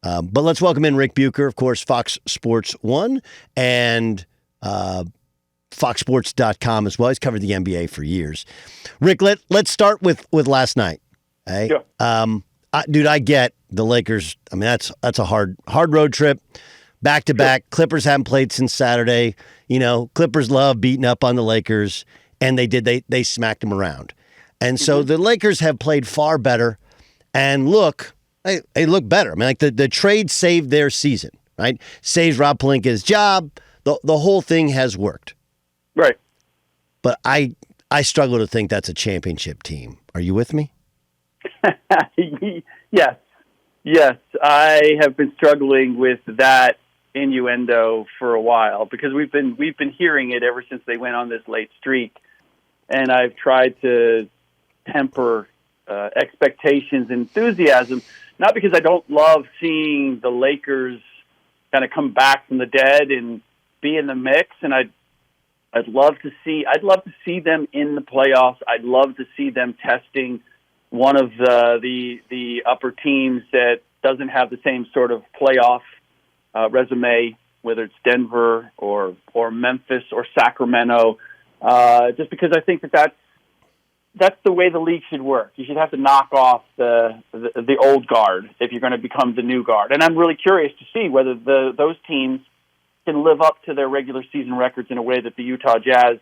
But let's welcome in Ric Bucher, of course, Fox Sports 1 and FoxSports.com as well. He's covered the NBA for years. Rick, let's start with last night. Okay? Sure. Dude, I get the Lakers. I mean, that's a hard road trip. Back-to-back. Sure. Clippers haven't played since Saturday. You know, Clippers love beating up on the Lakers, and they smacked them around. And so the Lakers have played far better and they look better. I mean, like the trade saved their season, right? Saves Rob Pelinka's job. The whole thing has worked. Right. But I struggle to think that's a championship team. Are you with me? Yes. I have been struggling with that innuendo for a while because we've been hearing it ever since they went on this late streak, and I've tried to temper expectations, enthusiasm, not because I don't love seeing the Lakers kind of come back from the dead and be in the mix, and I'd love to see them in the playoffs. I'd love to see them testing one of the upper teams that doesn't have the same sort of playoff resume, whether it's Denver or Memphis or Sacramento, just because I think that's the way the league should work. You should have to knock off the old guard if you're going to become the new guard. And I'm really curious to see whether those teams can live up to their regular season records in a way that the Utah Jazz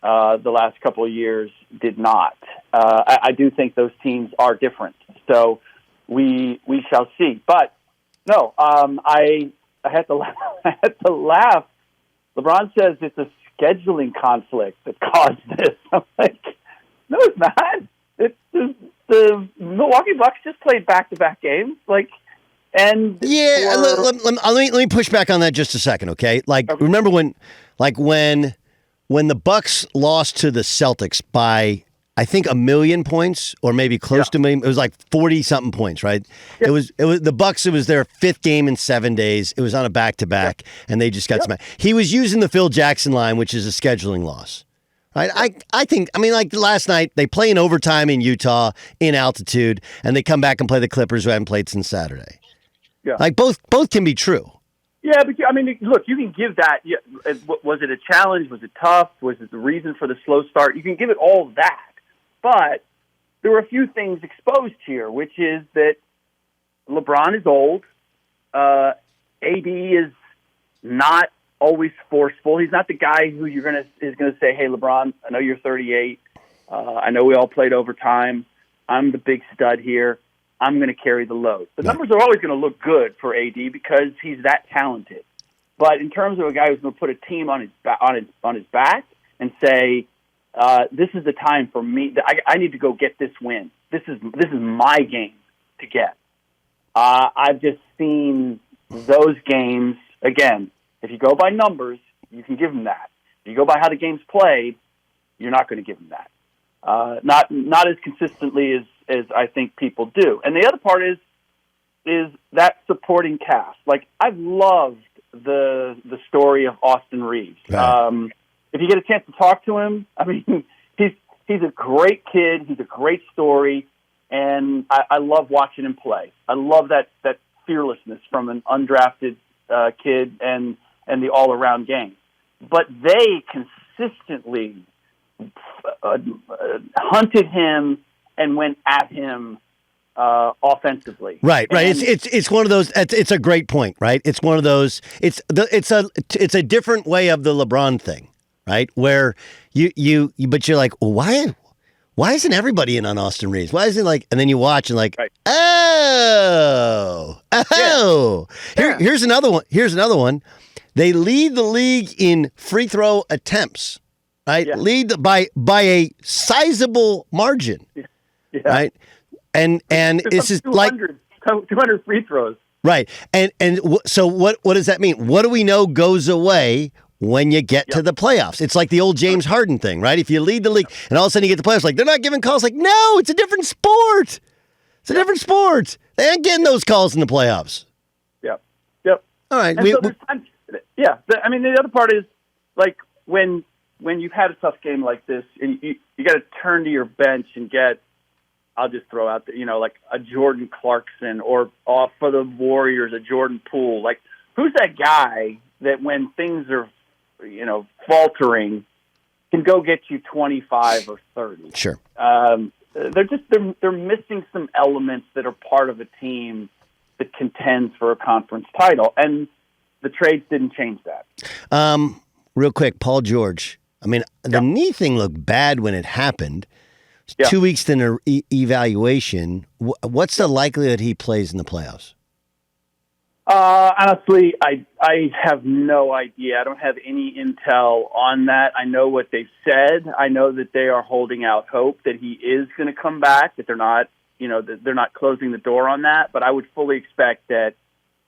the last couple of years did not. I do think those teams are different. So we shall see. But no, I had to laugh. LeBron says it's a scheduling conflict that caused this. I'm like, no, it's not. The Milwaukee Bucks just played back-to-back games, let me push back on that just a second, okay? Remember when the Bucks lost to the Celtics by I think 1 million points or maybe close to 1 million. It was like 40 something points, right? It was the Bucks. It was their 5th game in 7 days. It was on a back-to-back, and they just got smacked. He was using the Phil Jackson line, which is a scheduling loss. Right? I think last night, they play in overtime in Utah in altitude, and they come back and play the Clippers who haven't played since Saturday. Yeah. Both can be true. Yeah, but look, you can give that. Yeah, was it a challenge? Was it tough? Was it the reason for the slow start? You can give it all that. But there were a few things exposed here, which is that LeBron is old. AD is not always forceful. He's not the guy who is going to say, "Hey, LeBron, I know you're 38. I know we all played overtime. I'm the big stud here. I'm going to carry the load." The numbers are always going to look good for AD because he's that talented. But in terms of a guy who's going to put a team on his back and say, "This is the time for me. I need to go get this win. This is my game to get." I've just seen those games again. If you go by numbers, you can give them that. If you go by how the game's played, you're not going to give them that. Not as consistently as I think people do. And the other part is that supporting cast. I've loved the story of Austin Reeves. Right. If you get a chance to talk to him, he's a great kid. He's a great story, and I love watching him play. I love that fearlessness from an undrafted kid and the all-around game. But they consistently hunted him and went at him offensively. Right. It's one of those. It's a great point. Right. It's one of those. It's a different way of the LeBron thing. Right. Where but you're like, well, why isn't everybody in on Austin Reeves? Why isn't and then you watch and right. Here's another one. They lead the league in free throw attempts. Right. Yeah. Lead by a sizable margin. Yeah. Right. And this is 200 free throws. Right. And so what does that mean? What do we know goes away when you get to the playoffs? It's like the old James Harden thing, right? If you lead the league and all of a sudden you get the playoffs, they're not giving calls. No, it's a different sport. It's a different sport. They ain't getting those calls in the playoffs. Yep. All right. The other part is when you've had a tough game like this and you got to turn to your bench and get I'll just throw out there, like a Jordan Clarkson, or off for the Warriors, a Jordan Poole. Like, who's that guy that when things are, faltering, can go get you 25 or 30? Sure. They're missing some elements that are part of a team that contends for a conference title, and the trades didn't change that. Real quick, Paul George. I mean, the knee thing looked bad when it happened. 2 weeks in an evaluation. What's the likelihood he plays in the playoffs? Honestly, I have no idea. I don't have any intel on that. I know what they've said. I know that they are holding out hope that he is going to come back, that they're not, that they're not closing the door on that. But I would fully expect that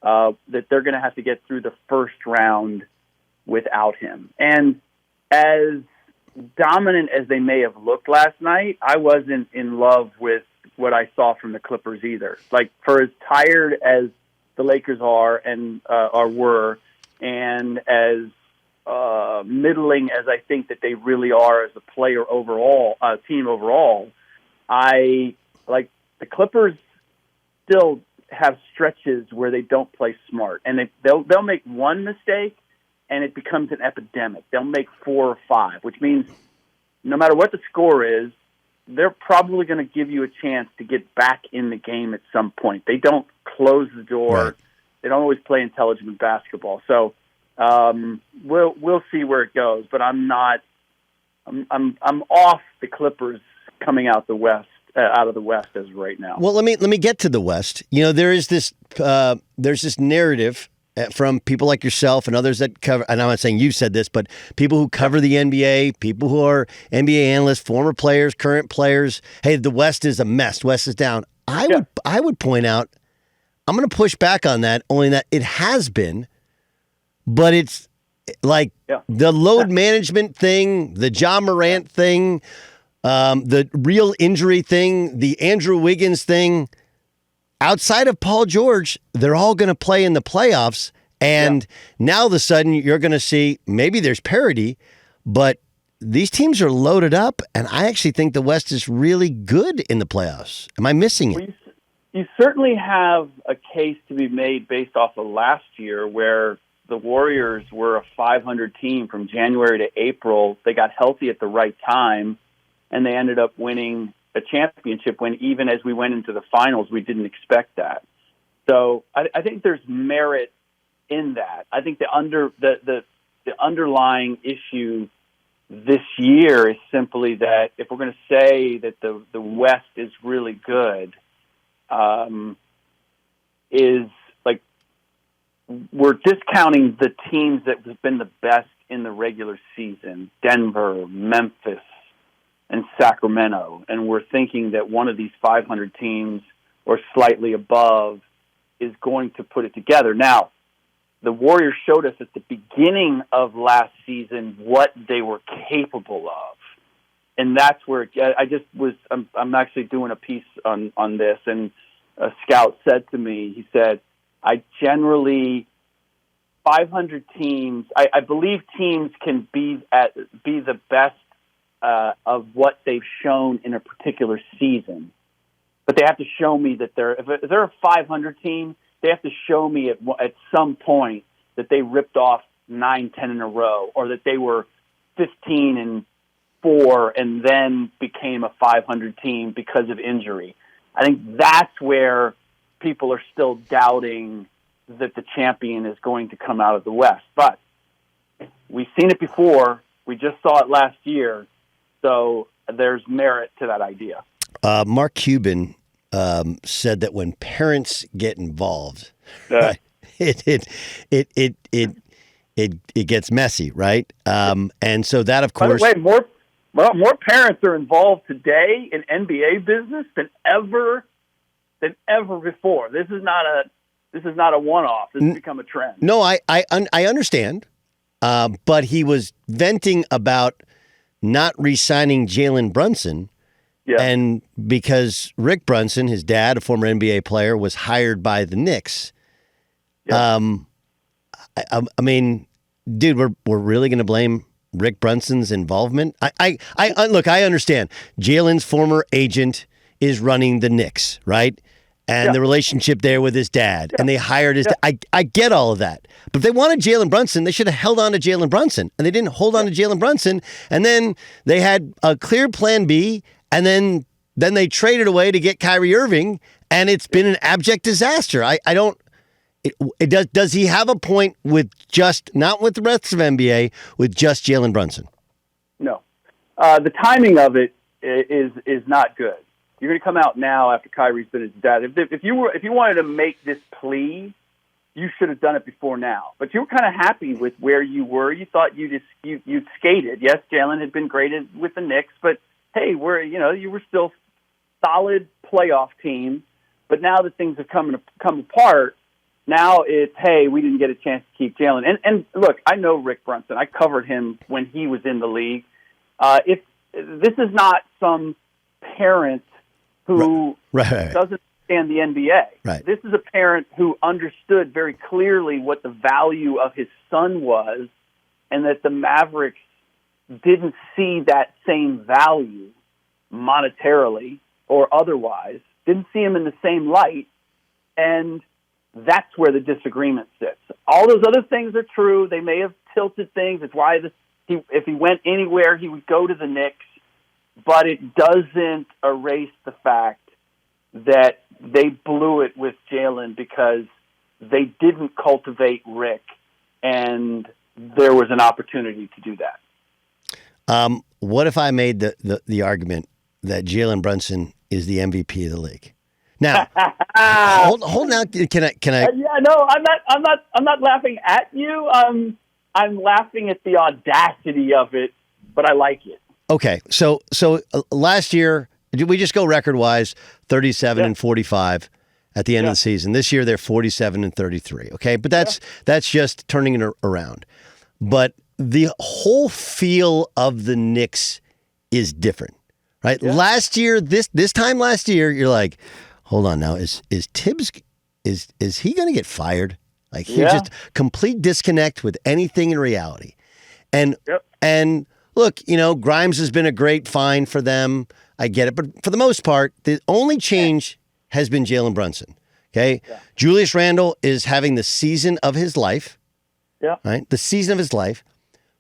they're going to have to get through the first round without him. And as dominant as they may have looked last night, I wasn't in love with what I saw from the Clippers either. Like, for as tired as the Lakers are and were, and as middling as I think that they really are as a player overall, team overall, I like the Clippers still have stretches where they don't play smart, and they'll make one mistake and it becomes an epidemic. They'll make 4 or 5, which means no matter what the score is, they're probably going to give you a chance to get back in the game at some point. They don't close the door. Right. They don't always play intelligent basketball. So we'll see where it goes. But I'm not. I'm off the Clippers coming out of the West as of right now. Well, let me get to the West. There's this narrative from people like yourself and others that cover, and I'm not saying you said this, but people who cover the NBA, people who are NBA analysts, former players, current players. Hey, the West is a mess. West is down. I would point out, I'm going to push back on that, only that it has been, but it's like the load management thing, the Ja Morant thing, the real injury thing, the Andrew Wiggins thing. Outside of Paul George, they're all going to play in the playoffs. And now all of a sudden you're going to see maybe there's parity, but these teams are loaded up. And I actually think the West is really good in the playoffs. Am I missing it? You certainly have a case to be made based off of last year, where the Warriors were a 500 team from January to April. They got healthy at the right time, and they ended up winning a championship when, even as we went into the finals, we didn't expect that. So I think there's merit in that. I think the underlying issue this year is simply that if we're going to say that the West is really good, is like we're discounting the teams that have been the best in the regular season: Denver, Memphis, and Sacramento, and we're thinking that one of these 500 teams or slightly above is going to put it together. Now, the Warriors showed us at the beginning of last season what they were capable of, and that's where I'm actually doing a piece on this, and a scout said to me, he said, I generally 500 teams. I believe teams can be the best of what they've shown in a particular season, but they have to show me that if they're a 500 team, they have to show me at some point that they ripped off 9-10 in a row, or that they were 15-4 and then became a 500 team because of injury. I think that's where people are still doubting that the champion is going to come out of the West. But we've seen it before. We just saw it last year. So there's merit to that idea. Mark Cuban said that when parents get involved, it gets messy, right? And so that, of course. By the way, more parents are involved today in NBA business than ever before. This is not a one-off. This has become a trend. No, I understand, but he was venting about not re-signing Jalen Brunson, and because Rick Brunson, his dad, a former NBA player, was hired by the Knicks. I mean, dude, we're really going to blame Rick Brunson's involvement? Look, I understand. Jalen's former agent is running the Knicks, right? And the relationship there with his dad. And they hired his dad. I get all of that. But if they wanted Jalen Brunson, they should have held on to Jalen Brunson. And they didn't hold on to Jalen Brunson. And then they had a clear plan B. And then they traded away to get Kyrie Irving. And it's been an abject disaster. I don't... Does he have a point with just, not with the rest of NBA, with just Jalen Brunson? No. The timing of it is not good. You're going to come out now after Kyrie's been his dad. If you wanted to make this plea, you should have done it before now. But you were kind of happy with where you were. You thought you'd skated. Yes, Jalen had been great with the Knicks, but hey, you were still solid playoff team. But now that things have come apart, now it's, hey, we didn't get a chance to keep Jalen. And look, I know Ric Brunson. I covered him when he was in the league. If this is not some parent who doesn't understand the NBA. Right. This is a parent who understood very clearly what the value of his son was, and that the Mavericks didn't see that same value monetarily or otherwise, didn't see him in the same light, and that's where the disagreement sits. All those other things are true. They may have tilted things. It's why if he went anywhere, he would go to the Knicks. But it doesn't erase the fact that they blew it with Jalen because they didn't cultivate Rick, and there was an opportunity to do that. What if I made the argument that Jalen Brunson is the MVP of the league? Now, hold now. Can I? Yeah, no, I'm not laughing at you. I'm laughing at the audacity of it, but I like it. Okay, so last year, we just go record-wise, 37 and 45 at the end of the season. This year, they're 47 and 33, okay? But that's just turning it around. But the whole feel of the Knicks is different, right? Yeah. Last year, this time last year, you're like, hold on now, is Tibbs, is he going to get fired? Like, he's just complete disconnect with anything in reality. And look, Grimes has been a great find for them. I get it. But for the most part, the only change has been Jalen Brunson. Okay? Yeah. Julius Randle is having the season of his life. Yeah. Right? The season of his life.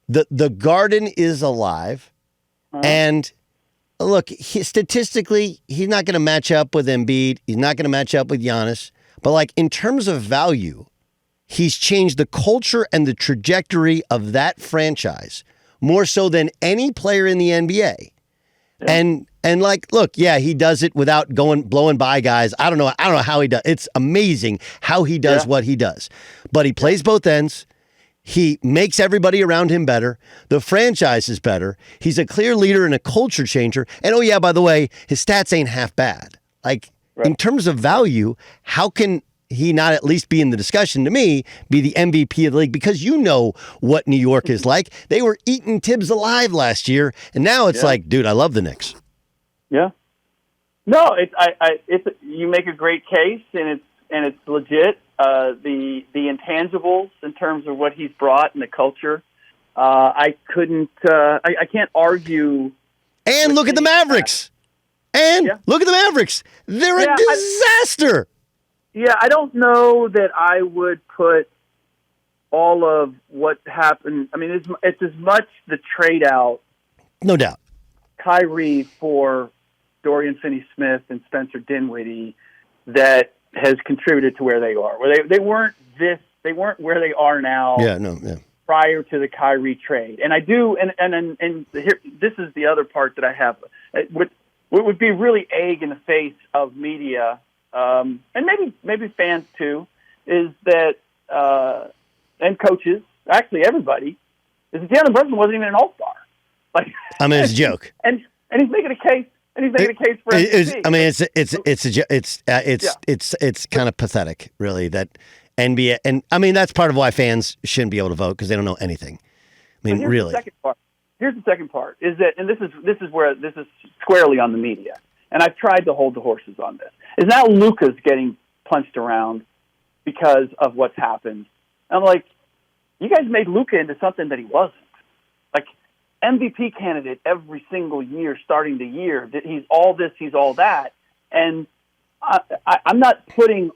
The Garden is alive. And look, statistically, he's not going to match up with Embiid. He's not going to match up with Giannis. But like in terms of value, he's changed the culture and the trajectory of that franchise more so than any player in the NBA. Yeah. And like, look, he does it without blowing by guys. I don't know how he does. It's amazing how he does what he does. But he plays both ends. He makes everybody around him better. The franchise is better. He's a clear leader and a culture changer. And by the way, his stats ain't half bad. Like in terms of value, how can he not at least be in the discussion, to me, be the MVP of the league? Because you know what New York is like. They were eating Tibbs alive last year, and now it's like, dude, I love the Knicks. Yeah. No, you make a great case, and it's legit. The intangibles in terms of what he's brought and the culture, I can't argue. And look at the Mavericks. Look at the Mavericks. They're a disaster. I don't know that I would put all of what happened. I mean, it's as much the trade out, no doubt, Kyrie for Dorian Finney-Smith and Spencer Dinwiddie, that has contributed to where they are. Where they weren't where they are now. Prior to the Kyrie trade, and I do, and here, this is the other part that I have. What would be really egg in the face of media. And maybe fans too, is that and coaches, actually everybody, is that Jalen Brunson wasn't even an All-Star. Like, I mean, it's a joke, and he's making a case, for MVP. I mean, it's kind of pathetic, really, that NBA, and I mean that's part of why fans shouldn't be able to vote because they don't know anything. I mean, really. Here's the second part is that, and this is where this is squarely on the media. And I've tried to hold the horses on this, is now Luka's getting punched around because of what's happened. And I'm like, you guys made Luka into something that he wasn't. Like, MVP candidate every single year, starting the year, that he's all this, he's all that. And I'm not putting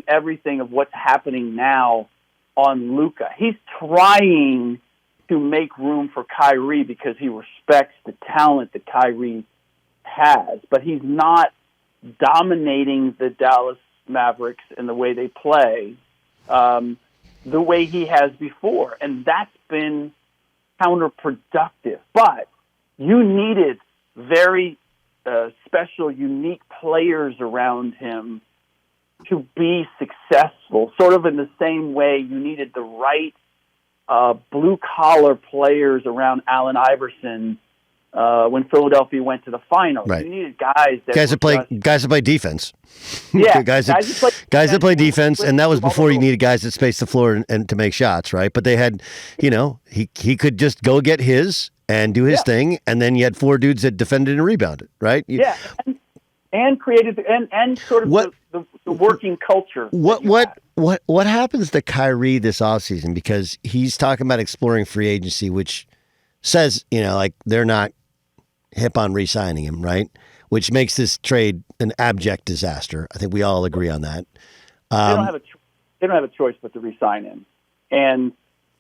everything of what's happening now on Luka. He's trying to make room for Kyrie because he respects the talent that Kyrie has, but he's not dominating the Dallas Mavericks in the way they play the way he has before, and that's been counterproductive. But you needed very special, unique players around him to be successful, sort of in the same way you needed the right blue-collar players around Allen Iverson when Philadelphia went to the finals. Right. You needed guys that play defense. Yeah, guys that play defense, and that was before you needed guys that space the floor and to make shots, right? But they had, he could just go get his and do his thing, and then you had four dudes that defended and rebounded, right? And created and sort of the working culture. What happens to Kyrie this offseason? Because he's talking about exploring free agency, which says, they're not hip on re-signing him, right? Which makes this trade an abject disaster. I think we all agree on that. They don't have a choice but to re-sign him. And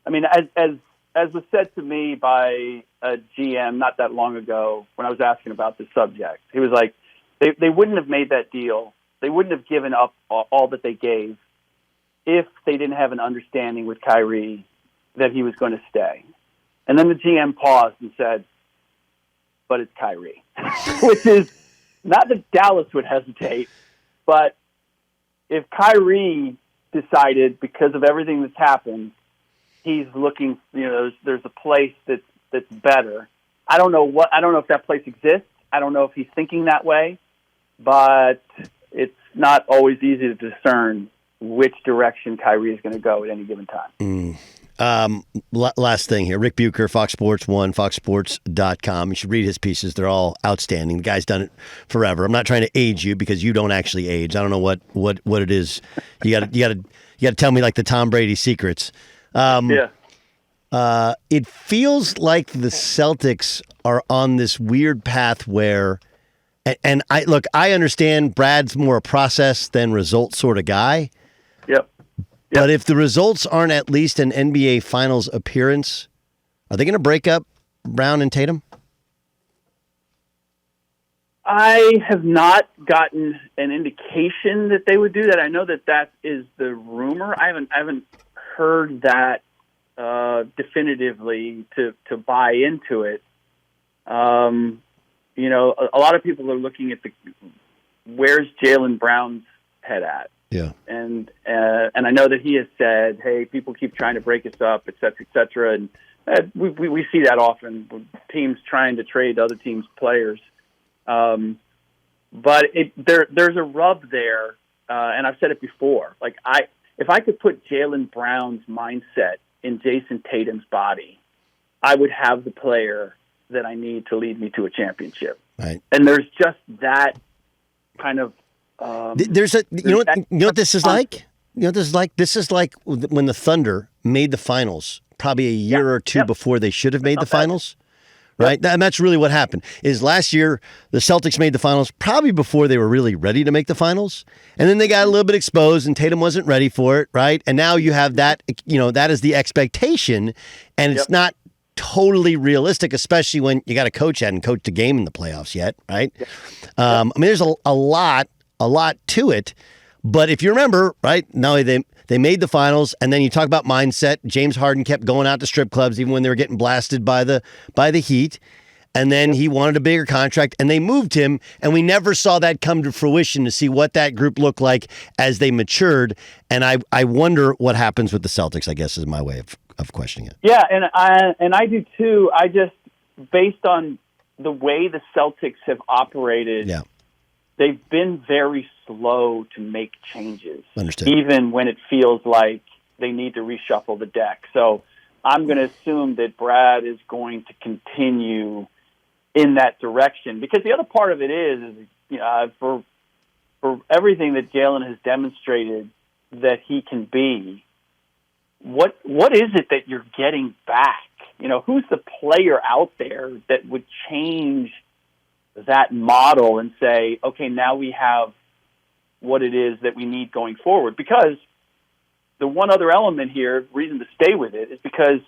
I mean, as was said to me by a GM not that long ago when I was asking about this subject, he was like, they wouldn't have made that deal. They wouldn't have given up all that they gave if they didn't have an understanding with Kyrie that he was going to stay. And then the GM paused and said, but it's Kyrie, which is not that Dallas would hesitate, but if Kyrie decided because of everything that's happened, he's looking, there's a place that's better. I don't know if that place exists. I don't know if he's thinking that way, but it's not always easy to discern which direction Kyrie is going to go at any given time. Last thing here, Ric Bucher, Fox Sports 1, foxsports.com. You should read his pieces. They're all outstanding. The guy's done it forever. I'm not trying to age you because you don't actually age. I don't know what it is. You got to tell me like the Tom Brady secrets. It feels like the Celtics are on this weird path where, and I understand Brad's more a process than result sort of guy. Yep. But if the results aren't at least an NBA Finals appearance, are they going to break up Brown and Tatum? I have not gotten an indication that they would do that. I know that is the rumor. I haven't heard that definitively to buy into it. A lot of people are looking at where's Jalen Brown's head at. Yeah. And I know that he has said, hey, people keep trying to break us up, et cetera, and we see that often with teams trying to trade other teams' players. But there's a rub there, and I've said it before. Like if I could put Jalen Brown's mindset in Jason Tatum's body, I would have the player that I need to lead me to a championship. Right. And there's just that kind of. There's you know what this is like? This is like when the Thunder made the finals, probably a year or two before they should have made the finals. Right? And that's really what happened. Is last year the Celtics made the finals probably before they were really ready to make the finals. And then they got a little bit exposed and Tatum wasn't ready for it, right? And now you have that, that is the expectation, and it's not totally realistic, especially when you got a coach hadn't coached a game in the playoffs yet, right? I mean, there's a lot to it. But if you remember, right, now they made the finals, and then you talk about mindset. James Harden kept going out to strip clubs even when they were getting blasted by the Heat. And then he wanted a bigger contract, and they moved him, and we never saw that come to fruition to see what that group looked like as they matured. And I wonder what happens with the Celtics, I guess, is my way of questioning it. Yeah, and I do too. I just, based on the way the Celtics have operated, they've been very slow to make changes. Understood. Even when it feels like they need to reshuffle the deck. So I'm going to assume that Brad is going to continue in that direction, because the other part of it is for everything that Jalen has demonstrated that he can be, what is it that you're getting back? Who's the player out there that would change that model and say, okay, now we have what it is that we need going forward. Because the one other element here, reason to stay with it, is because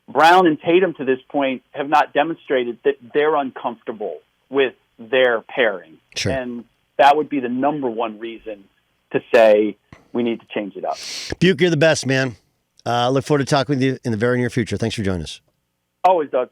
Brown and Tatum to this point have not demonstrated that they're uncomfortable with their pairing. Sure. And that would be the number one reason to say we need to change it up. Bucher, you're the best, man. Look forward to talking with you in the very near future. Thanks for joining us. Always, Doug.